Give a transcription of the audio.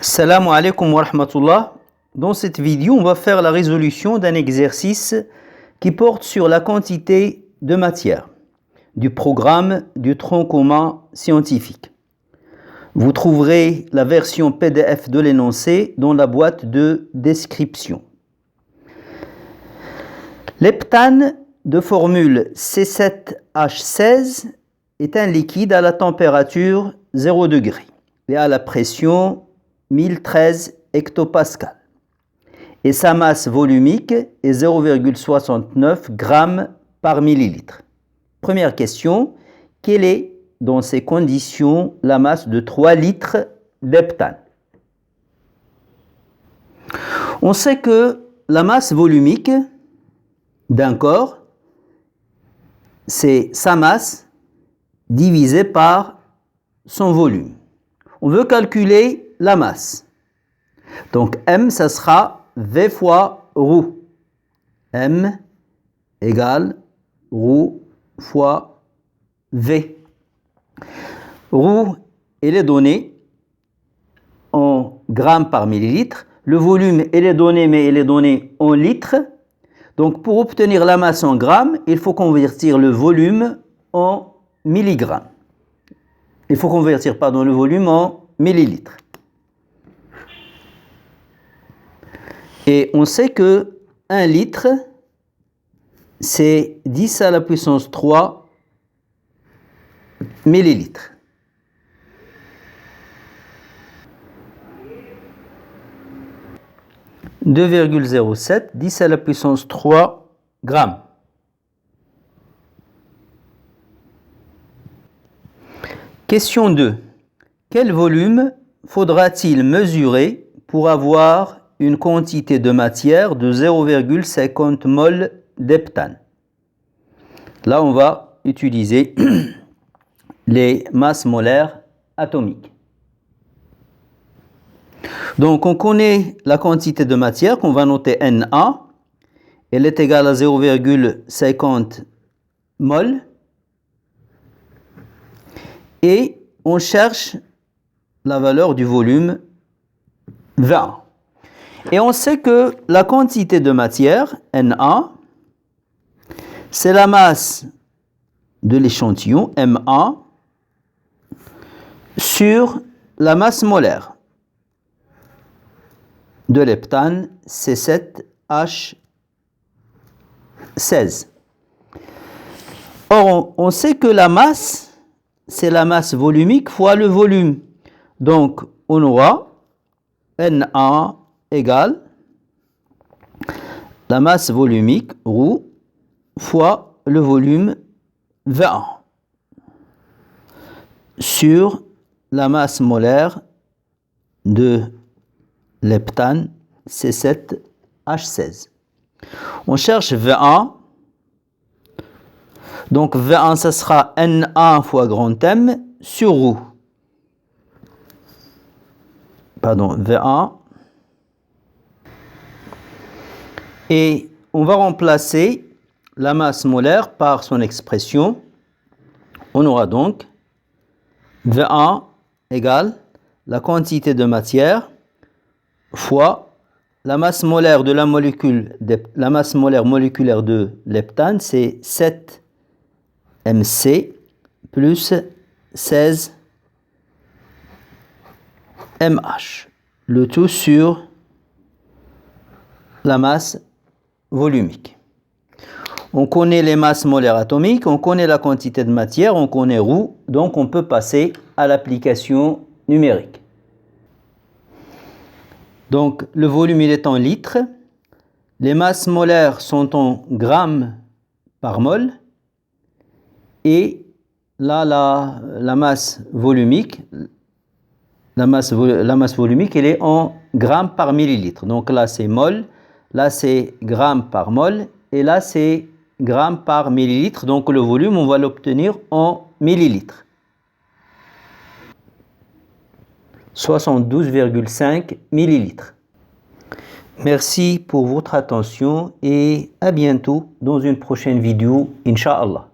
Salam alaikum wa rahmatullah. Dans cette vidéo, on va faire la résolution d'un exercice qui porte sur la quantité de matière du programme du tronc commun scientifique. Vous trouverez la version PDF de l'énoncé dans la boîte de description. L'heptane de formule C7H16 est un liquide à la température 0 degré et à la pression 1013 hectopascales. Et sa masse volumique est 0,69 g par millilitre. Première question, quelle est dans ces conditions la masse de 3 litres d'heptane? On sait que la masse volumique d'un corps, c'est sa masse divisée par son volume. On veut calculer la masse. Donc M, ça sera V fois ρ. M égale ρ fois V. ρ, elle est donnée en grammes par millilitre. Le volume, elle est donnée, mais elle est donnée en litres. Donc pour obtenir la masse en grammes, il faut convertir le volume en milligrammes. Il faut convertir, le volume en millilitres. Et on sait que 1 litre, c'est 10 à la puissance 3 millilitres. « 2,07, 10 à la puissance 3 grammes. Question 2. Quel volume faudra-t-il mesurer pour avoir une quantité de matière de 0,50 mol d'heptane? Là, on va utiliser les masses molaires atomiques. Donc, on connaît la quantité de matière qu'on va noter Na. Elle est égale à 0,50 mol. Et on cherche la valeur du volume 20. Et on sait que la quantité de matière, Na, c'est la masse de l'échantillon, Ma, sur la masse molaire de l'heptane C7H16. Or, on sait que la masse, c'est la masse volumique fois le volume. Donc, on aura Na égale la masse volumique, ρ, fois le volume, 20, sur la masse molaire de l'heptane C7H16. On cherche V1. Donc V1, ça sera Na fois grand M sur ρ. V1. Et on va remplacer la masse molaire par son expression. On aura donc V1 égale la quantité de matière fois la masse molaire de la masse molaire moléculaire de l'heptane, c'est 7 MC plus 16 MH. Le tout sur la masse volumique. On connaît les masses molaires atomiques, on connaît la quantité de matière, on connaît ρ, donc on peut passer à l'application numérique. Donc le volume il est en litres, les masses molaires sont en grammes par mol, et là la masse volumique, elle est en grammes par millilitre. Donc là c'est mol, là c'est grammes par mol, et là c'est grammes par millilitre. Donc le volume on va l'obtenir en millilitres. 72,5 millilitres. Merci pour votre attention et à bientôt dans une prochaine vidéo, Inch'Allah.